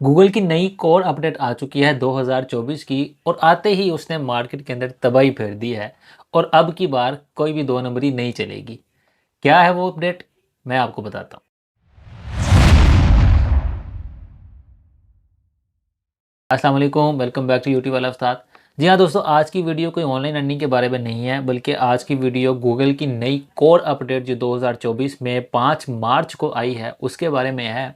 Google की नई core update आ चुकी है 2024 की और आते ही उसने मार्केट के अंदर तबाही फेर दी है और अब की बार कोई भी दो नंबरी नहीं चलेगी। क्या है वो अपडेट? मैं आपको बताता हूँ। अस्सलाम वालेकुम, वेलकम बैक टू यूट्यूब वाला उस्ताद। जी हाँ दोस्तों, आज की वीडियो कोई ऑनलाइन अर्निंग के बारे में नहीं है, बल्कि आज की वीडियो गूगल की नई कोर अपडेट जो 2024 में 5 मार्च को आई है उसके बारे में है।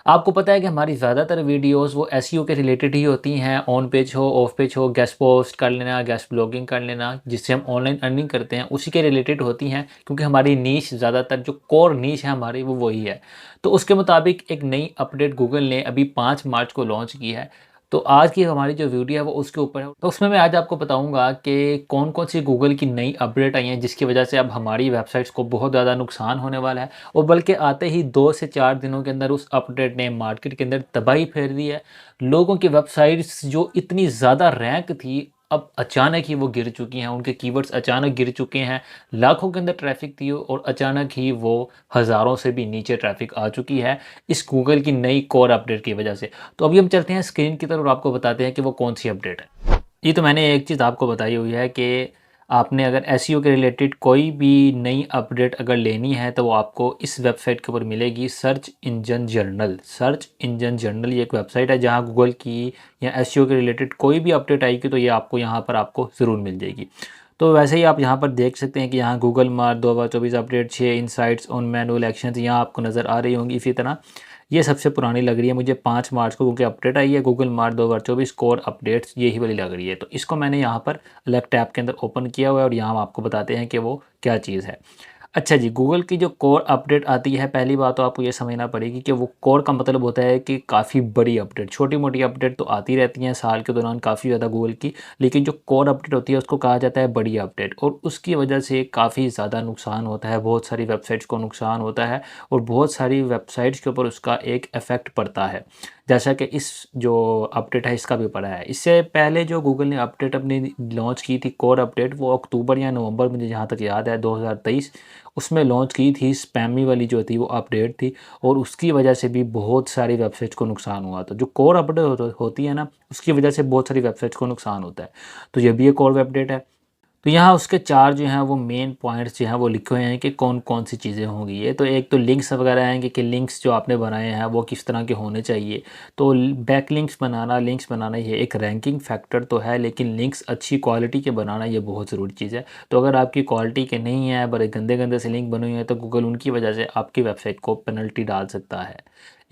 आपको पता है कि हमारी ज़्यादातर वीडियोस वो एसईओ के रिलेटेड ही होती हैं। ऑन पेज हो, ऑफ पेज हो, गेस्ट पोस्ट कर लेना, गेस्ट ब्लॉगिंग कर लेना, जिससे हम ऑनलाइन अर्निंग करते हैं, उसी के रिलेटेड होती हैं, क्योंकि हमारी नीश ज़्यादातर जो कोर नीश है हमारी वो वही है। तो उसके मुताबिक एक नई अपडेट गूगल ने अभी 5 मार्च को लॉन्च की है। तो आज की हमारी जो वीडियो है वो उसके ऊपर है। तो उसमें मैं आज आपको बताऊंगा कि कौन कौन सी गूगल की नई अपडेट आई हैं जिसकी वजह से अब हमारी वेबसाइट्स को बहुत ज़्यादा नुकसान होने वाला है, और बल्कि आते ही 2 से 4 दिनों के अंदर उस अपडेट ने मार्केट के अंदर तबाही फेर दी है। लोगों की वेबसाइट्स जो इतनी ज़्यादा रैंक थी, अब अचानक ही वो गिर चुकी हैं, उनके कीवर्ड्स अचानक गिर चुके हैं। लाखों के अंदर ट्रैफिक थी और अचानक ही वो हज़ारों से भी नीचे ट्रैफिक आ चुकी है इस गूगल की नई कोर अपडेट की वजह से। तो अभी हम चलते हैं स्क्रीन की तरफ और आपको बताते हैं कि वो कौन सी अपडेट है। ये तो मैंने एक चीज़ आपको बताई हुई है कि आपने अगर एसईओ के रिलेटेड कोई भी नई अपडेट अगर लेनी है तो वो आपको इस वेबसाइट के ऊपर मिलेगी। Search engine journal, search engine journal ये एक वेबसाइट है जहाँ गूगल की या एसईओ के रिलेटेड कोई भी अपडेट आएगी तो ये आपको यहाँ पर आपको ज़रूर मिल जाएगी। तो वैसे ही आप यहाँ पर देख सकते हैं कि यहाँ Google March 2024 update 6 insights on manual actions यहाँ आपको नज़र आ रही होंगी। इसी तरह ये सबसे पुरानी लग रही है मुझे 5 मार्च को, क्योंकि अपडेट आई है गूगल मार्च 2024 कोर अपडेट्स, यही वाली लग रही है। तो इसको मैंने यहाँ पर अलग टैब के अंदर ओपन किया हुआ है और यहाँ हम आपको बताते हैं कि वो क्या चीज़ है। अच्छा जी, गूगल की जो कोर अपडेट आती है, पहली बात तो आपको ये समझना पड़ेगी कि वो कोर का मतलब होता है कि काफ़ी बड़ी अपडेट। छोटी-मोटी अपडेट तो आती रहती हैं साल के दौरान काफ़ी ज़्यादा गूगल की, लेकिन जो कोर अपडेट होती है उसको कहा जाता है बड़ी अपडेट, और उसकी वजह से काफ़ी ज़्यादा नुकसान होता है, बहुत सारी वेबसाइट्स को नुकसान होता है और बहुत सारी वेबसाइट्स के ऊपर उसका एक इफ़ेक्ट पड़ता है। जैसा कि इस जो अपडेट है इसका भी पड़ा है। इससे पहले जो गूगल ने अपडेट अपनी लॉन्च की थी कोर अपडेट, वो अक्टूबर या नवंबर मुझे जहाँ तक याद है 2023, उसमें लॉन्च की थी। स्पैमी वाली जो थी वो अपडेट थी और उसकी वजह से भी बहुत सारी वेबसाइट्स को नुकसान हुआ था। जो कोर अपडेट होती है ना, उसकी वजह से बहुत सारी वेबसाइट्स को नुकसान होता है। तो ये भी एक और अपडेट है। तो यहाँ उसके 4 जो हैं वो मेन पॉइंट्स जो हैं वो लिखे हुए हैं कि कौन-कौन सी चीज़ें होंगी। ये तो एक तो लिंक्स वगैरह हैं कि लिंक्स जो आपने बनाए हैं वो किस तरह के होने चाहिए। तो बैकलिंक्स बनाना, लिंक्स बनाना ये एक रैंकिंग फैक्टर तो है, लेकिन लिंक्स अच्छी क्वालिटी के बनाना ये बहुत ज़रूरी चीज़ है। तो अगर आपकी क्वालिटी के नहीं है, बड़े गंदे-गंदे से लिंक बने हुए हैं, तो गूगल उनकी वजह से आपकी वेबसाइट को पेनल्टी डाल सकता है।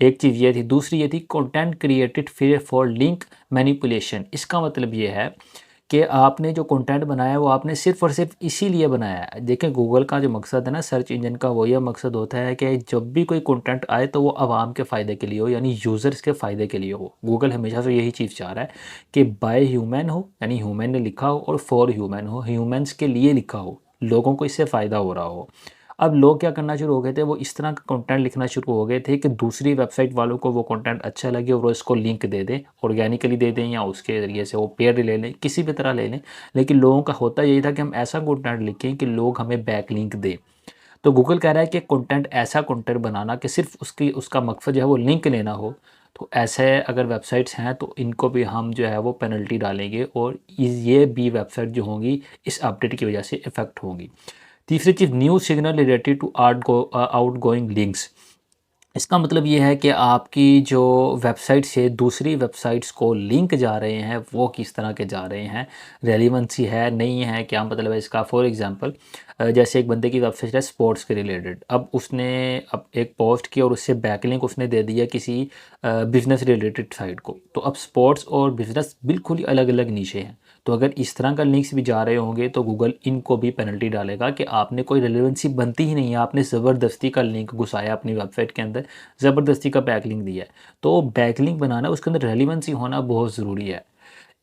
एक चीज़ ये थी। दूसरी ये थी content created free for link manipulation. इसका मतलब ये है कि आपने जो कंटेंट बनाया है वो आपने सिर्फ़ और सिर्फ़ इसीलिए बनाया है। देखिए गूगल का जो मकसद है ना सर्च इंजन का, वो ये मकसद होता है कि जब भी कोई कंटेंट आए तो वो आवाम के फ़ायदे के लिए हो, यानी यूज़र्स के फ़ायदे के लिए हो। गूगल हमेशा से यही चीज़ चाह रहा है कि बाय ह्यूमन हो, यानी ह्यूमन ने लिखा हो, और फॉर ह्यूमन हो, ह्यूमन्स के लिए लिखा हो, लोगों को इससे फ़ायदा हो रहा हो। अब लोग क्या करना शुरू हो गए थे, वो इस तरह का कंटेंट लिखना शुरू हो गए थे कि दूसरी वेबसाइट वालों को वो कंटेंट अच्छा लगे और वो इसको लिंक दे दें, ऑर्गेनिकली दे दें या उसके ज़रिए से वो पेड ले लें, किसी भी तरह ले लें। लेकिन लोगों का होता यही था कि हम ऐसा कंटेंट लिखें कि लोग हमें बैक लिंक दें। तो गूगल कह रहा है कि कंटेंट ऐसा कंटेंट बनाना कि सिर्फ़ उसकी उसका मकसद जो है वो लिंक लेना हो। तो ऐसे अगर वेबसाइट्स हैं तो इनको भी हम जो है वो पेनल्टी डालेंगे और ये भी वेबसाइट जो होंगी इस अपडेट की वजह से इफ़ेक्ट होंगी। तीसरी चीज़, new signal related to outgoing links. इसका मतलब ये है कि आपकी जो वेबसाइट से दूसरी वेबसाइट्स को लिंक जा रहे हैं वो किस तरह के जा रहे हैं, रेलिवेंसी है नहीं है, क्या मतलब है इसका। फॉर एग्जांपल जैसे एक बंदे की वेबसाइट है स्पोर्ट्स के रिलेटेड, अब उसने अब एक पोस्ट की और उससे बैकलिंक उसने दे दिया किसी बिजनेस रिलेटेड साइट को। तो अब स्पोर्ट्स और बिजनेस बिल्कुल ही अलग अलग नीचे हैं। तो अगर इस तरह का लिंक्स भी जा रहे होंगे तो गूगल इनको भी पेनल्टी डालेगा कि आपने कोई रेलेवेंसी बनती ही नहीं है, आपने ज़बरदस्ती का लिंक घुसाया अपनी वेबसाइट के अंदर, ज़बरदस्ती का बैकलिंक दिया है। तो बैकलिंक बनाना उसके अंदर रेलेवेंसी होना बहुत ज़रूरी है।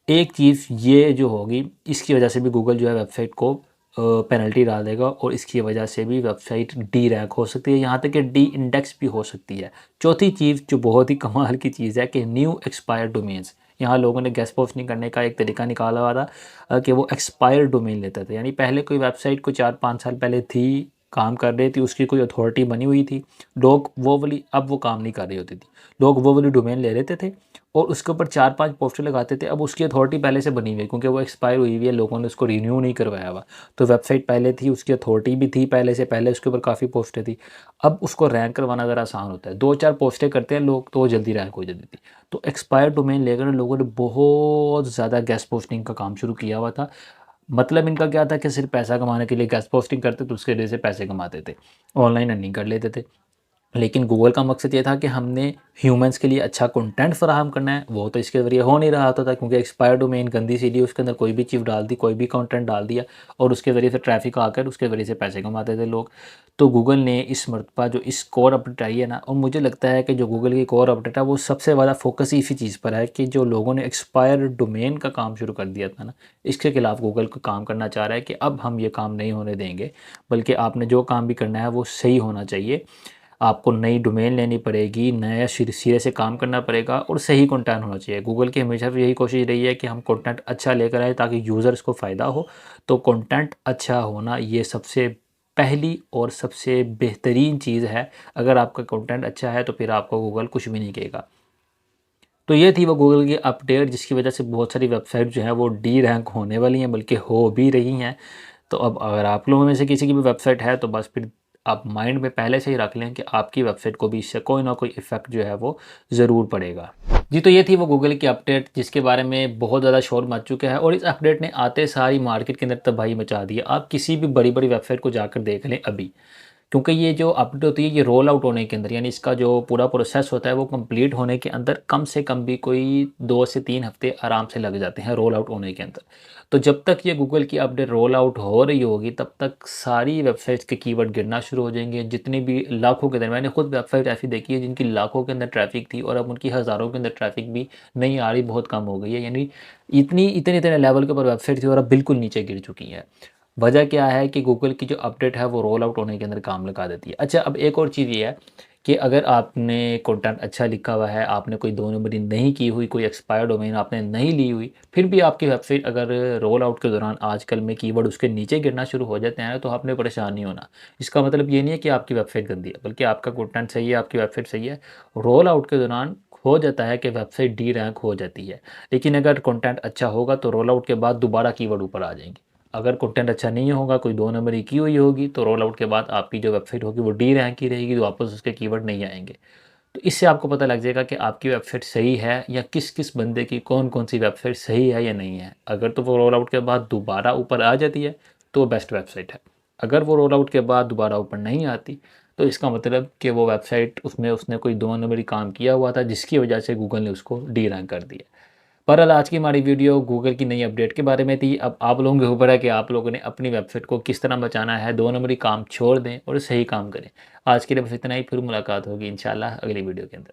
एक चीज़ ये जो होगी इसकी वजह से भी गूगल जो है वेबसाइट को पेनल्टी डाल देगा और इसकी वजह से भी वेबसाइट डी रैंक हो सकती है, यहाँ तक कि डी इंडेक्स भी हो सकती है। चौथी चीज़ जो बहुत ही कमाल की चीज़ है कि न्यू एक्सपायर्ड डोमेन्स। यहाँ लोगों ने गेस्ट पोस्टिंग करने का एक तरीका निकाला हुआ था कि वो एक्सपायर्ड डोमेन लेते थे, यानी पहले कोई वेबसाइट को 4-5 साल पहले थी, काम कर रही थी, उसकी कोई अथॉरिटी बनी हुई थी, लोग वो वाली अब वो काम नहीं कर रही होती थी, लोग वो वाली डोमेन ले लेते थे और उसके ऊपर 4-5 पोस्टर लगाते थे। अब उसकी अथॉरिटी पहले से बनी हुई है क्योंकि वो एक्सपायर हुई हुई है, लोगों ने उसको रिन्यू नहीं करवाया हुआ। तो वेबसाइट पहले थी, उसकी अथॉरिटी भी थी पहले से, पहले उसके ऊपर काफ़ी पोस्टें थी। अब उसको रैंक करवाना ज़रा आसान होता है, 2-4 पोस्टें करते हैं लोग तो वो जल्दी रैंक हो जाती थी। तो एक्सपायर डोमेन लेकर लोगों ने बहुत ज़्यादा गेस्ट पोस्टिंग का काम शुरू किया हुआ था। मतलब इनका क्या था कि सिर्फ पैसा कमाने के लिए गेस्ट पोस्टिंग करते तो उसके वजह से पैसे कमाते थे, ऑनलाइन अर्निंग कर लेते थे। लेकिन गूगल का मकसद ये था कि हमने ह्यूमंस के लिए अच्छा कंटेंट फ़राहम करना है, वो तो इसके ज़रिए हो नहीं रहा होता था क्योंकि एक्सपायर डोमेन गंदी सीधी, उसके अंदर कोई भी चीज़ डाल दी, कोई भी कंटेंट डाल दिया और उसके ज़रिए से ट्रैफिक आकर उसके ज़रिए से पैसे कमाते थे लोग। तो गूगल ने इस मरतबा जो इस कोर अपडेट आई है ना, और मुझे लगता है कि जो गूगल की कोर अपडेट है वो सबसे ज़्यादा फोकस इसी चीज़ पर है कि जो लोगों ने एक्सपायर डोमेन का काम शुरू कर दिया था ना, इसके खिलाफ गूगल को काम करना चाह रहा है कि अब हम ये काम नहीं होने देंगे, बल्कि आपने जो काम भी करना है वो सही होना चाहिए। आपको नई डोमेन लेनी पड़ेगी, नया सिरे से काम करना पड़ेगा और सही कंटेंट होना चाहिए। गूगल की हमेशा से यही कोशिश रही है कि हम कंटेंट अच्छा लेकर आएँ ताकि यूज़र्स को फ़ायदा हो। तो कंटेंट अच्छा होना ये सबसे पहली और सबसे बेहतरीन चीज़ है। अगर आपका कंटेंट अच्छा है तो फिर आपको गूगल कुछ भी नहीं कहेगा। तो ये थी वो गूगल की अपडेट जिसकी वजह से बहुत सारी वेबसाइट जो हैं वो डी रैंक होने वाली हैं, बल्कि हो भी रही हैं। तो अब अगर आप लोगों में से किसी की भी वेबसाइट है तो बस फिर आप माइंड में पहले से ही रख लें कि आपकी वेबसाइट को भी इससे कोई ना कोई इफ़ेक्ट जो है वो ज़रूर पड़ेगा। जी, तो ये थी वो गूगल की अपडेट जिसके बारे में बहुत ज़्यादा शोर मच चुका है और इस अपडेट ने आते सारी मार्केट के अंदर तबाही मचा दी है। आप किसी भी बड़ी-बड़ी वेबसाइट को जाकर देख लें अभी। क्योंकि ये जो अपडेट होती है ये रोल आउट होने के अंदर, यानी इसका जो पूरा प्रोसेस होता है वो कंप्लीट होने के अंदर कम से कम भी कोई 2 से 3 हफ्ते आराम से लग जाते हैं रोल आउट होने के अंदर। तो जब तक ये गूगल की अपडेट रोल आउट हो रही होगी तब तक सारी वेबसाइट्स के कीवर्ड गिरना शुरू हो जाएंगे। जितनी भी लाखों के अंदर, मैंने खुद वेबसाइट ऐसी देखी है जिनकी लाखों के अंदर ट्रैफिक थी और अब उनकी हज़ारों के अंदर ट्रैफिक भी नहीं आ रही, बहुत कम हो गई है। यानी इतने इतने लेवल के ऊपर वेबसाइट थी और अब बिल्कुल नीचे गिर चुकी है। वजह क्या है कि गूगल की जो अपडेट है वो रोल आउट होने के अंदर काम लगा देती है। अच्छा, अब एक और चीज़ ये है कि अगर आपने कंटेंट अच्छा लिखा हुआ है, आपने कोई 2 नंबरी नहीं की हुई, कोई एक्सपायर डोमेन आपने नहीं ली हुई, फिर भी आपकी वेबसाइट अगर रोल आउट के दौरान आजकल में कीवर्ड उसके नीचे गिरना शुरू हो जाते हैं तो आपने परेशान नहीं होना। इसका मतलब ये नहीं है कि आपकी वेबसाइट गंदी है, बल्कि आपका कंटेंट सही है, आपकी वेबसाइट सही है। रोल आउट के दौरान हो जाता है कि वेबसाइट डी रैंक हो जाती है, लेकिन अगर कंटेंट अच्छा होगा तो रोल आउट के बाद दोबारा कीवर्ड ऊपर आ जाएंगे। अगर कंटेंट अच्छा नहीं होगा, कोई 2 नंबरी की हुई होगी, तो रोल आउट के बाद आपकी जो वेबसाइट होगी वो डी रैंक की रहेगी, तो वापस उसके कीवर्ड नहीं आएँगे। तो इससे आपको पता लग जाएगा कि आपकी वेबसाइट सही है या किस-किस बंदे की कौन-कौन सी वेबसाइट सही है या नहीं है। अगर तो वो रोल आउट के बाद दोबारा ऊपर आ जाती है, तो वो बेस्ट वेबसाइट है। अगर वो रोल आउट के बाद दोबारा ऊपर नहीं आती, तो इसका मतलब कि वो वेबसाइट उसमें उसने कोई 2 नंबरी काम किया हुआ था जिसकी वजह से गूगल ने उसको डी रैंक कर दिया। बहरहाल आज की हमारी वीडियो गूगल की नई अपडेट के बारे में थी। अब आप लोगों के ऊपर है कि आप लोगों ने अपनी वेबसाइट को किस तरह बचाना है, 2 नंबरी काम छोड़ दें और सही काम करें। आज के लिए बस इतना ही, फिर मुलाकात होगी इंशाल्लाह अगली वीडियो के अंदर।